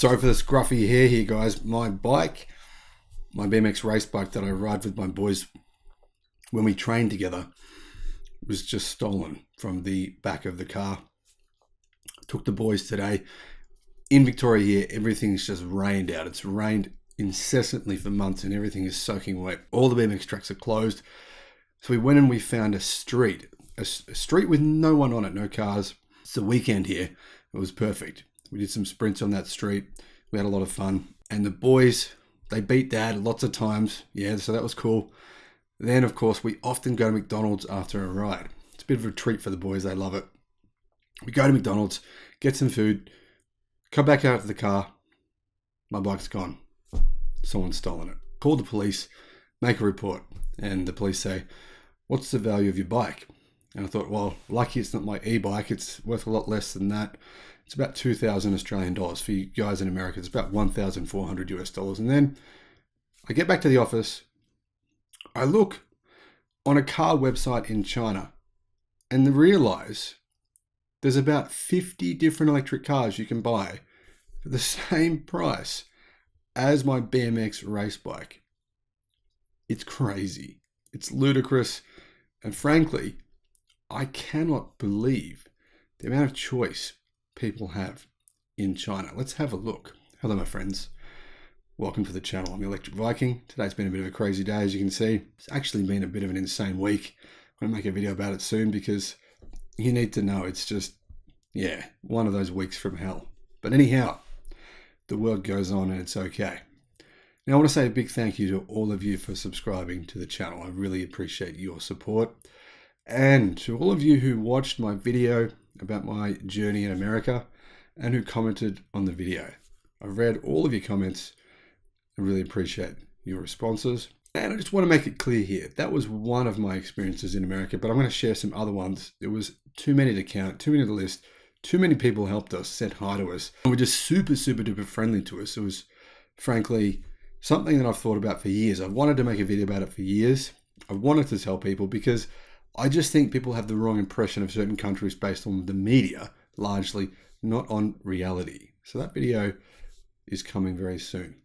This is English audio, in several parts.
Sorry for the scruffy hair here, guys. My bike, my BMX race bike that I ride with my boys when we train together, was just stolen from the back of the car. Took the boys today. In Victoria here, everything's just rained out. It's rained incessantly for months and everything is soaking wet. All the BMX tracks are closed. So we went and we found a street with no one on it, no cars. It's the weekend here. It was perfect. We did some sprints on that street. We had a lot of fun. And the boys, they beat Dad lots of times. Yeah, so that was cool. Then, of course, we often go to McDonald's after a ride. It's a bit of a treat for the boys. They love it. We go to McDonald's, get some food, come back out to the car. My bike's gone. Someone's stolen it. Call the police, make a report. And the police say, "What's the value of your bike?" And I thought, well, lucky it's not my e-bike. It's worth a lot less than that. It's about 2,000 Australian dollars. For you guys in America, it's about 1,400 US dollars. And then I get back to the office. I look on a car website in China and realize there's about 50 different electric cars you can buy for the same price as my BMX race bike. It's crazy. It's ludicrous. And frankly, I cannot believe the amount of choice people have in China. Let's have a look. Hello, my friends. Welcome to the channel. I'm the Electric Viking. Today's been a bit of a crazy day, as you can see. It's actually been a bit of an insane week. I'm going to make a video about it soon because you need to know it's just, yeah, one of those weeks from hell. But anyhow, the world goes on and it's okay. Now, I want to say a big thank you to all of you for subscribing to the channel. I really appreciate your support. And to all of you who watched my video about my journey in America and who commented on the video. I've read all of your comments. I really appreciate your responses. And I just want to make it clear here, that was one of my experiences in America, but I'm going to share some other ones. There was too many to count, too many to list. Too many people helped us, said hi to us, and were just super, super duper friendly to us. It was, frankly, something that I've thought about for years. I've wanted to make a video about it for years. I wanted to tell people because I just think people have the wrong impression of certain countries based on the media, largely, not on reality. So that video is coming very soon.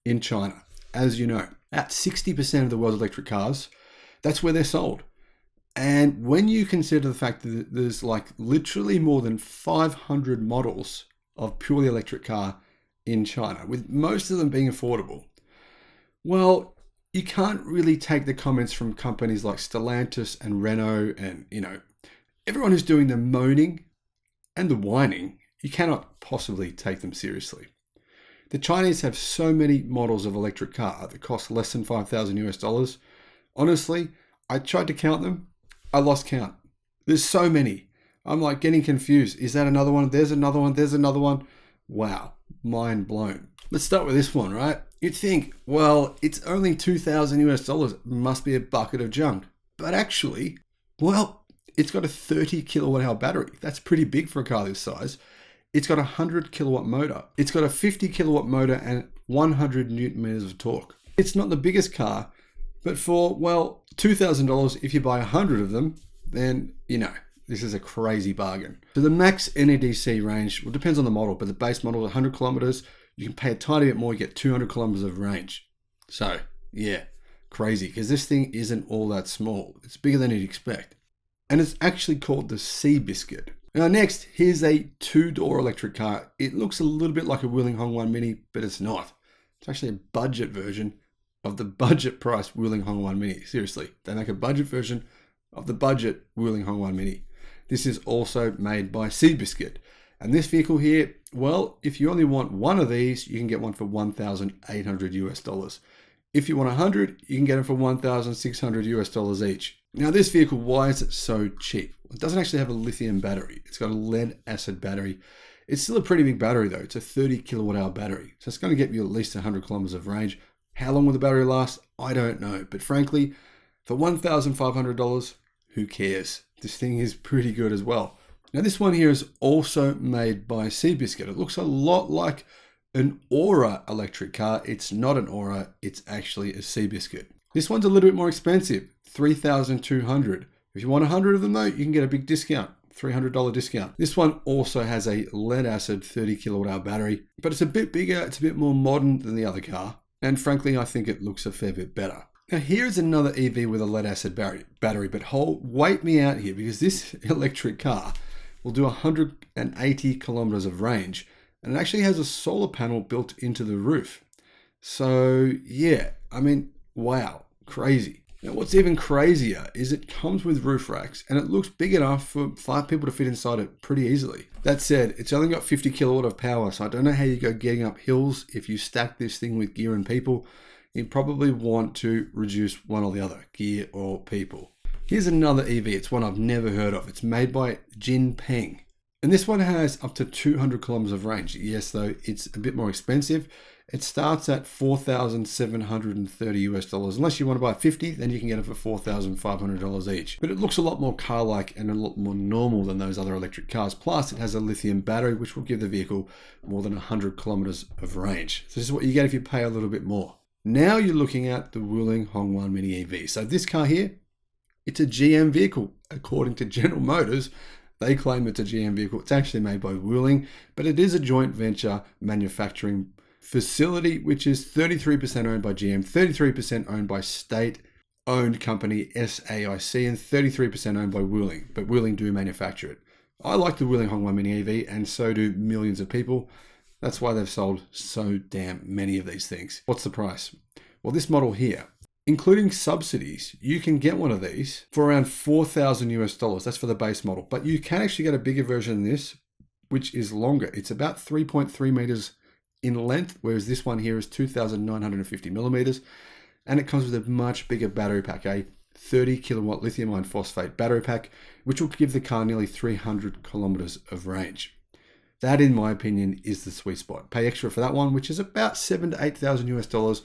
In China, as you know, at 60% of the world's electric cars, that's where they're sold. And when you consider the fact that there's like literally more than 500 models of purely electric car in China, with most of them being affordable, well, you can't really take the comments from companies like Stellantis and Renault and, everyone who's doing the moaning and the whining, you cannot possibly take them seriously. The Chinese have so many models of electric car that cost less than 5,000 US dollars. Honestly, I tried to count them. I lost count. There's so many. I'm like getting confused. Is that another one? There's another one. There's another one. Wow. Mind blown. Let's start with this one, right? You'd think, well, it's only 2,000 US dollars. It must be a bucket of junk. But actually, well, it's got a 30 kilowatt hour battery. That's pretty big for a car this size. It's got a 100 kilowatt motor. It's got a 50 kilowatt motor and 100 newton meters of torque. It's not the biggest car, but for, well, $2,000, if you buy 100 of them, then, this is a crazy bargain. So the max NEDC range, well, depends on the model, but the base model is 100 kilometers. You can pay a tiny bit more, you get 200 kilometers of range. So, yeah, crazy, because this thing isn't all that small. It's bigger than you'd expect. And it's actually called the Sea Biscuit. Now next, here's a two-door electric car. It looks a little bit like a Wuling Hongwan Mini, but it's not. It's actually a budget version of the budget price Wuling Hongwan Mini. Seriously, they make a budget version of the budget Wuling Hongwan Mini. This is also made by Sea Biscuit. And this vehicle here, well, if you only want one of these, you can get one for 1,800 US dollars. If you want 100, you can get them for 1,600 US dollars each. Now this vehicle, why is it so cheap? It doesn't actually have a lithium battery. It's got a lead acid battery. It's still a pretty big battery though. It's a 30 kilowatt hour battery. So it's going to get you at least 100 kilometers of range. How long will the battery last? I don't know. But frankly, for $1,500, who cares? This thing is pretty good as well. Now this one here is also made by Sea Biscuit. It looks a lot like an Aura electric car. It's not an Aura, it's actually a Sea Biscuit. This one's a little bit more expensive, $3,200. If you want 100 of them though, you can get a big discount, $300 discount. This one also has a lead acid 30 kilowatt hour battery, but it's a bit bigger, it's a bit more modern than the other car, and frankly I think it looks a fair bit better. Now here's another EV with a lead acid battery, but wait me out here, because this electric car will do 180 kilometers of range, and it actually has a solar panel built into the roof. So yeah, I mean, wow, crazy. Now what's even crazier is it comes with roof racks, and it looks big enough for 5 people to fit inside it pretty easily. That said, it's only got 50 kilowatt of power, so I don't know how you go getting up hills if you stack this thing with gear and people. You probably want to reduce one or the other, gear or people. Here's another EV. It's one I've never heard of. It's made by Jinpeng. And this one has up to 200 kilometers of range. Yes, though, it's a bit more expensive. It starts at $4,730 US. Unless you want to buy 50, then you can get it for $4,500 each. But it looks a lot more car-like and a lot more normal than those other electric cars. Plus, it has a lithium battery, which will give the vehicle more than 100 kilometers of range. So this is what you get if you pay a little bit more. Now you're looking at the Wuling Hongwan Mini EV. So this car here, it's a GM vehicle. According to General Motors, they claim it's a GM vehicle. It's actually made by Wuling, but it is a joint venture manufacturing facility, which is 33% owned by GM, 33% owned by state-owned company SAIC, and 33% owned by Wuling. But Wuling do manufacture it. I like the Wuling Hongwan Mini EV, and so do millions of people. That's why they've sold so damn many of these things. What's the price? Well, this model here, including subsidies, you can get one of these for around $4,000 US. That's for the base model. But you can actually get a bigger version than this, which is longer. It's about 3.3 meters in length, whereas this one here is 2,950 millimeters. And it comes with a much bigger battery pack, a 30 kilowatt lithium iron phosphate battery pack, which will give the car nearly 300 kilometers of range. That, in my opinion, is the sweet spot. Pay extra for that one, which is about $7,000 to $8,000 US,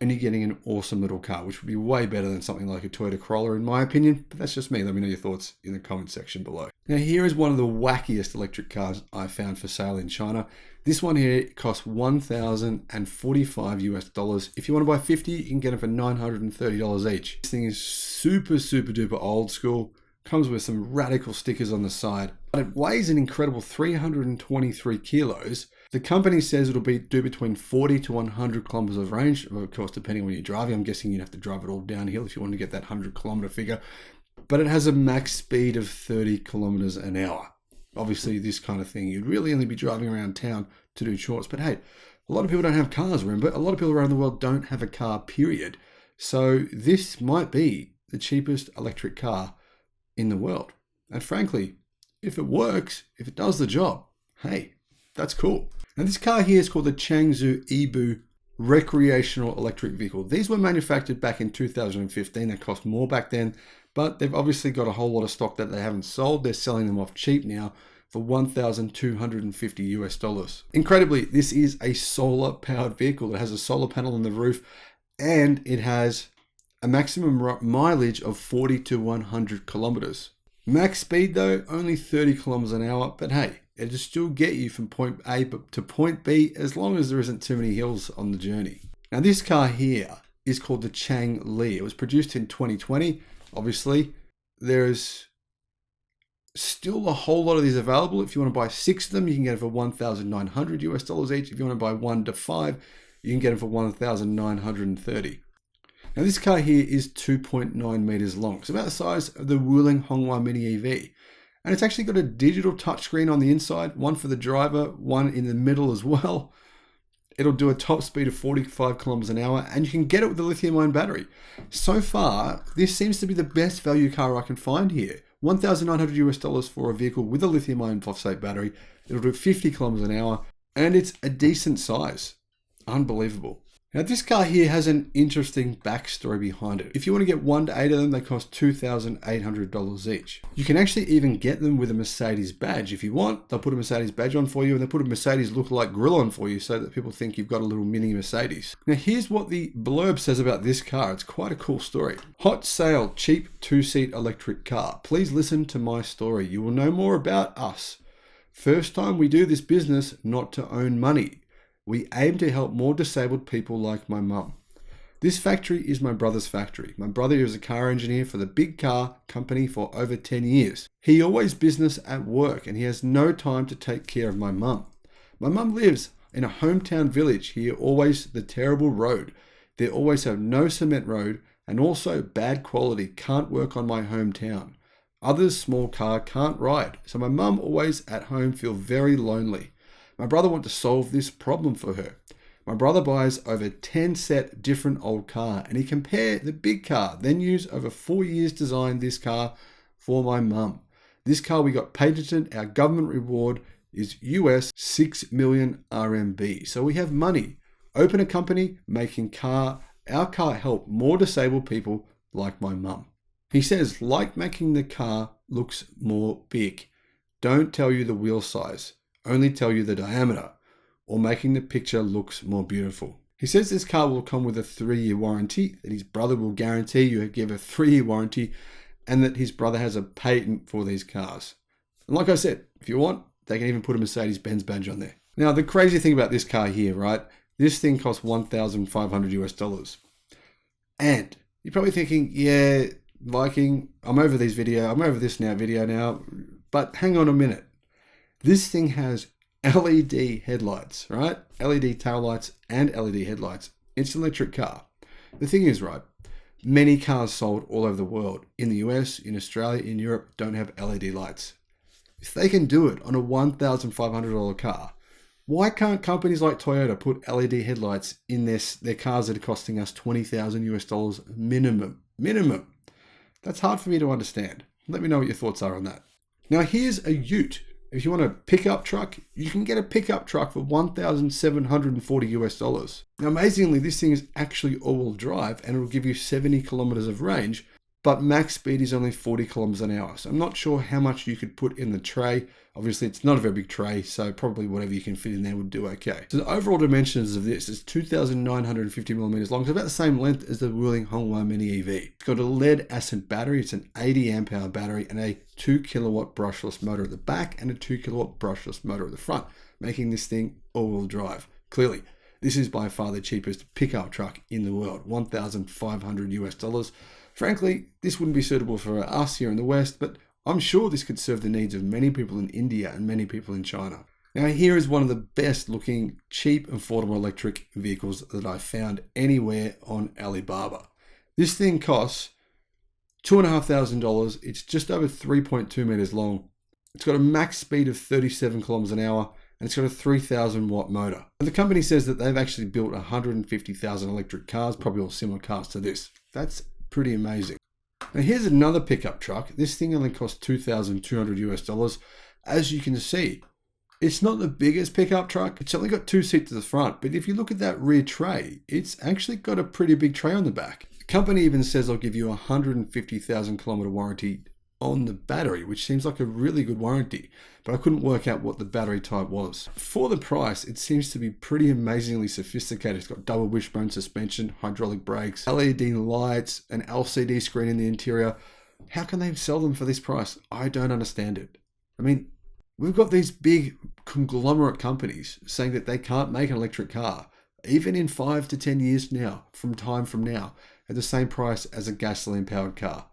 and you're getting an awesome little car, which would be way better than something like a Toyota Corolla, in my opinion. But that's just me. Let me know your thoughts in the comment section below. Now, here is one of the wackiest electric cars I found for sale in China. This one here costs $1,045 US. If you want to buy 50, you can get it for $930 each. This thing is super duper old school. Comes with some radical stickers on the side, but it weighs an incredible 323 kilos. The company says it'll do between 40 to 100 kilometers of range. Of course, depending on when you're driving, I'm guessing you'd have to drive it all downhill if you want to get that 100 kilometer figure. But it has a max speed of 30 kilometers an hour. Obviously, this kind of thing, you'd really only be driving around town to do chores. But hey, a lot of people don't have cars, remember? A lot of people around the world don't have a car, period. So this might be the cheapest electric car in the world. And frankly, if it works, if it does the job, hey, that's cool. Now this car here is called the Changzhou Ebu recreational electric vehicle. These were manufactured back in 2015. They cost more back then, but they've obviously got a whole lot of stock that they haven't sold. They're selling them off cheap now for $1,250 US. Incredibly, this is a solar powered vehicle. It has a solar panel on the roof, and it has a maximum mileage of 40 to 100 kilometers. Max speed though, only 30 kilometers an hour, but hey, it'll still get you from point A to point B as long as there isn't too many hills on the journey. Now this car here is called the Changli. It was produced in 2020. Obviously, there's still a whole lot of these available. If you want to buy 6 of them, you can get it for $1,900 US each. If you want to buy 1 to 5, you can get it for $1,930. Now this car here is 2.9 meters long. It's about the size of the Wuling Hongwan Mini EV. And it's actually got a digital touchscreen on the inside, one for the driver, one in the middle as well. It'll do a top speed of 45 kilometers an hour, and you can get it with a lithium ion battery. So far, this seems to be the best value car I can find here. $1,900 US for a vehicle with a lithium ion phosphate battery. It'll do 50 kilometers an hour, and it's a decent size. Unbelievable. Now this car here has an interesting backstory behind it. If you want to get 1 to 8 of them, they cost $2,800 each. You can actually even get them with a Mercedes badge. If you want, they'll put a Mercedes badge on for you, and they'll put a Mercedes lookalike grille on for you so that people think you've got a little mini Mercedes. Now here's what the blurb says about this car. It's quite a cool story. Hot sale, cheap 2-seat electric car. Please listen to my story. You will know more about us. First time we do this business, not to own money. We aim to help more disabled people like my mum. This factory is my brother's factory. My brother is a car engineer for the big car company for over 10 years. He always business at work and he has no time to take care of my mum. My mum lives in a hometown village here, always the terrible road. They always have no cement road and also bad quality, can't work on my hometown. Others small car can't ride, so my mum always at home feel very lonely. My brother want to solve this problem for her. My brother buys over 10 set different old car and he compare the big car, then use over 4 years design this car for my mum. This car we got patented, our government reward is US 6 million RMB. So we have money. Open a company making our car help more disabled people like my mum. He says, like making the car looks more big. Don't tell you the wheel size, only tell you the diameter, or making the picture looks more beautiful. He says this car will come with a 3-year warranty, that his brother will guarantee you give a 3-year warranty, and that his brother has a patent for these cars. And like I said, if you want, they can even put a Mercedes-Benz badge on there. Now, the crazy thing about this car here, right? This thing costs $1,500 US. And you're probably thinking, yeah, Viking, I'm over this video now, but hang on a minute. This thing has LED headlights, right? LED taillights and LED headlights. It's an electric car. The thing is, right, many cars sold all over the world, in the US, in Australia, in Europe, don't have LED lights. If they can do it on a $1,500 car, why can't companies like Toyota put LED headlights in their cars that are costing us $20,000 US minimum? That's hard for me to understand. Let me know what your thoughts are on that. Now here's a ute. If you want a pickup truck, you can get a pickup truck for $1,740 US. Now amazingly, this thing is actually all-wheel drive and it will give you 70 kilometers of range, but max speed is only 40 kilometers an hour. So I'm not sure how much you could put in the tray. Obviously, it's not a very big tray, so probably whatever you can fit in there would do okay. So the overall dimensions of this is 2,950 millimeters long. It's about the same length as the Wuling Hongguang Mini EV. It's got a lead acid battery. It's an 80 amp hour battery and a 2 kilowatt brushless motor at the back and a 2 kilowatt brushless motor at the front, making this thing all-wheel drive. Clearly, this is by far the cheapest pickup truck in the world, $1,500 US. Frankly, this wouldn't be suitable for us here in the West, but I'm sure this could serve the needs of many people in India and many people in China. Now here is one of the best looking, cheap, affordable electric vehicles that I found anywhere on Alibaba. This thing costs $2,500. It's just over 3.2 meters long. It's got a max speed of 37 kilometers an hour and it's got a 3,000 watt motor. And the company says that they've actually built 150,000 electric cars, probably all similar cars to this. That's pretty amazing. Now here's another pickup truck. This thing only costs $2,200 US. As you can see, it's not the biggest pickup truck. It's only got 2 seats at the front, but if you look at that rear tray, it's actually got a pretty big tray on the back. The company even says they'll give you a 150,000 kilometer warranty on the battery, which seems like a really good warranty, but I couldn't work out what the battery type was. For the price, it seems to be pretty amazingly sophisticated. It's got double wishbone suspension, hydraulic brakes, LED lights, an LCD screen in the interior. How can they sell them for this price? I don't understand it. I mean, we've got these big conglomerate companies saying that they can't make an electric car, even in 5 to 10 years from now, at the same price as a gasoline powered car.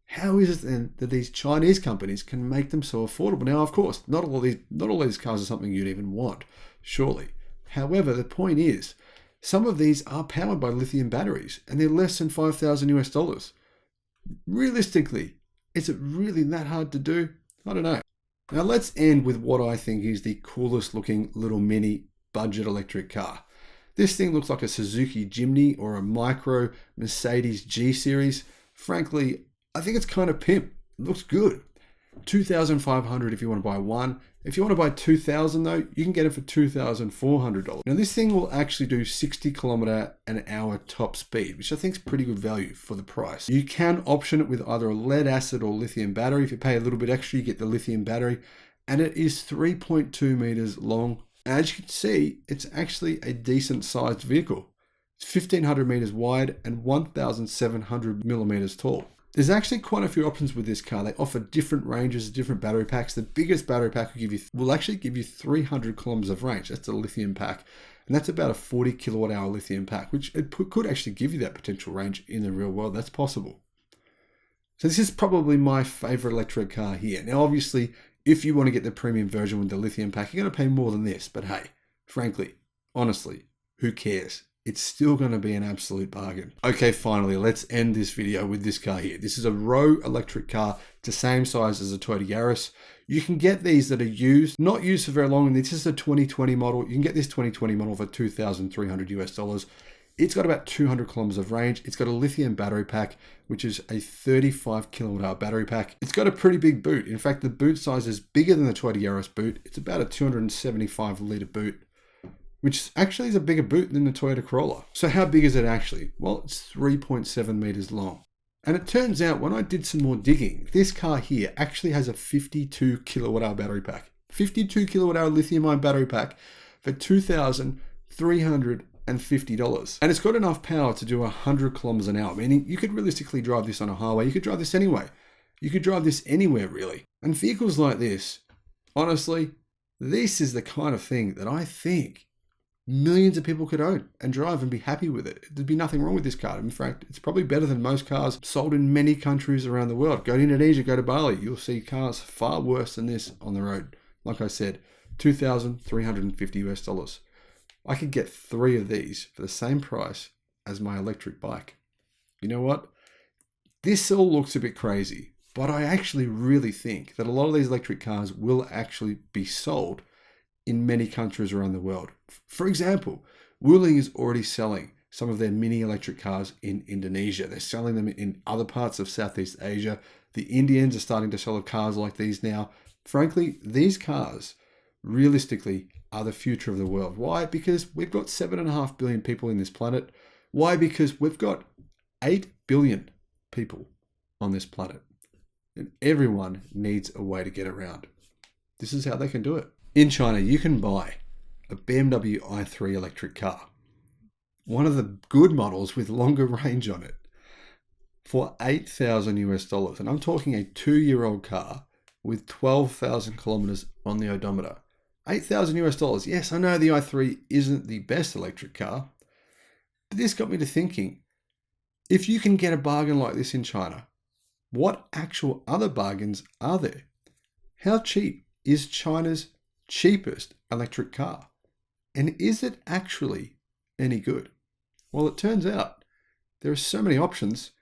How is it then that these Chinese companies can make them so affordable? Now, of course, not all these cars are something you'd even want, surely. However, the point is, some of these are powered by lithium batteries, and they're less than $5,000 US. Realistically, is it really that hard to do? I don't know. Now let's end with what I think is the coolest looking little mini budget electric car. This thing looks like a Suzuki Jimny or a micro Mercedes G Series. Frankly, I think it's kind of pimp. It looks good. $2,500 if you want to buy one. If you want to buy 2,000 though, you can get it for $2,400. Now this thing will actually do 60 kilometer an hour top speed, which I think is pretty good value for the price. You can option it with either a lead acid or lithium battery. If you pay a little bit extra, you get the lithium battery, and it is 3.2 meters long. As you can see, it's actually a decent sized vehicle. It's 1,500 meters wide and 1,700 millimeters tall. There's actually quite a few options with this car. They offer different ranges, different battery packs. The biggest battery pack will actually give you 300 kilometers of range. That's a lithium pack. And that's about a 40 kilowatt hour lithium pack, which could actually give you that potential range in the real world. That's possible. So this is probably my favorite electric car here. Now, obviously, if you want to get the premium version with the lithium pack, you're going to pay more than this. But hey, frankly, honestly, who cares? It's still going to be an absolute bargain. Okay, finally, let's end this video with this car here. This is a Row electric car. It's the same size as a Toyota Yaris. You can get these that are used, not used for very long, and this is a 2020 model. You can get this 2020 model for $2,300 US. It's got about 200 kilometers of range. It's got a lithium battery pack, which is a 35 kilowatt hour battery pack. It's got a pretty big boot. In fact, the boot size is bigger than the Toyota Yaris boot. It's about a 275 litre boot, which actually is a bigger boot than the Toyota Corolla. So how big is it actually? Well, it's 3.7 meters long. And it turns out when I did some more digging, this car here actually has a 52 kilowatt hour battery pack. 52 kilowatt hour lithium ion battery pack for $2,350. And it's got enough power to do 100 kilometers an hour, meaning you could realistically drive this on a highway. You could drive this anyway. You could drive this anywhere really. And vehicles like this, honestly, this is the kind of thing that I think millions of people could own and drive and be happy with it. There'd be nothing wrong with this car. In fact, it's probably better than most cars sold in many countries around the world. Go to Indonesia, go to Bali, you'll see cars far worse than this on the road. Like I said, $2,350 US. I could get 3 of these for the same price as my electric bike. You know what? This all looks a bit crazy, but I actually really think that a lot of these electric cars will actually be sold in many countries around the world. For example, Wuling is already selling some of their mini electric cars in Indonesia. They're selling them in other parts of Southeast Asia. The Indians are starting to sell cars like these now. Frankly, these cars realistically are the future of the world. Why? Because we've got 7.5 billion people in this planet. Why? Because we've got 8 billion people on this planet. And everyone needs a way to get around. This is how they can do it. In China, you can buy a BMW i3 electric car, one of the good models with longer range on it, for $8,000 US. And I'm talking a 2-year-old car with 12,000 kilometers on the odometer. $8,000 US. Yes, I know the i3 isn't the best electric car, but this got me to thinking, if you can get a bargain like this in China, what actual other bargains are there? How cheap is China's cheapest electric car? And is it actually any good? Well, it turns out there are so many options,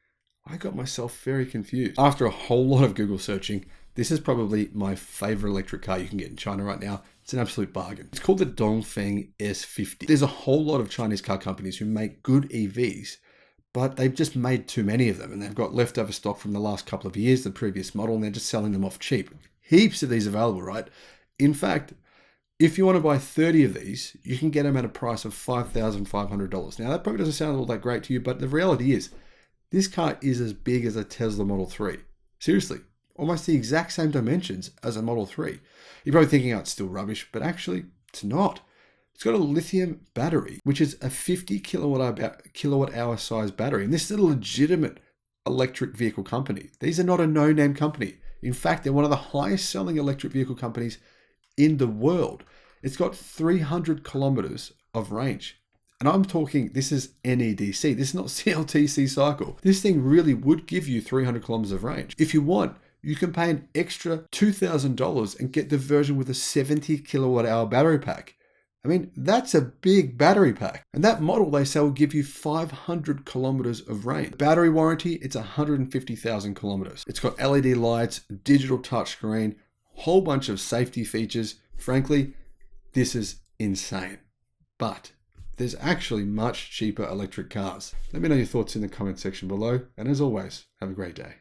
I got myself very confused. After a whole lot of Google searching, this is probably my favorite electric car you can get in China right now. It's an absolute bargain. It's called the Dongfeng S50. There's a whole lot of Chinese car companies who make good EVs, but they've just made too many of them, and they've got leftover stock from the last couple of years, the previous model, and they're just selling them off cheap. Heaps of these available, right? In fact, if you want to buy 30 of these, you can get them at a price of $5,500. Now, that probably doesn't sound all that great to you, but the reality is, this car is as big as a Tesla Model 3. Seriously, almost the exact same dimensions as a Model 3. You're probably thinking, oh, it's still rubbish, but actually, it's not. It's got a lithium battery, which is a 50 kilowatt hour size battery. And this is a legitimate electric vehicle company. These are not a no-name company. In fact, they're one of the highest selling electric vehicle companies in the world. It's got 300 kilometers of range. And I'm talking, this is NEDC. This is not CLTC cycle. This thing really would give you 300 kilometers of range. If you want, you can pay an extra $2,000 and get the version with a 70 kilowatt hour battery pack. I mean, that's a big battery pack. And that model, they say, will give you 500 kilometers of range. Battery warranty, it's 150,000 kilometers. It's got LED lights, digital touchscreen, whole bunch of safety features. Frankly, this is insane. But there's actually much cheaper electric cars. Let me know your thoughts in the comment section below. And as always, have a great day.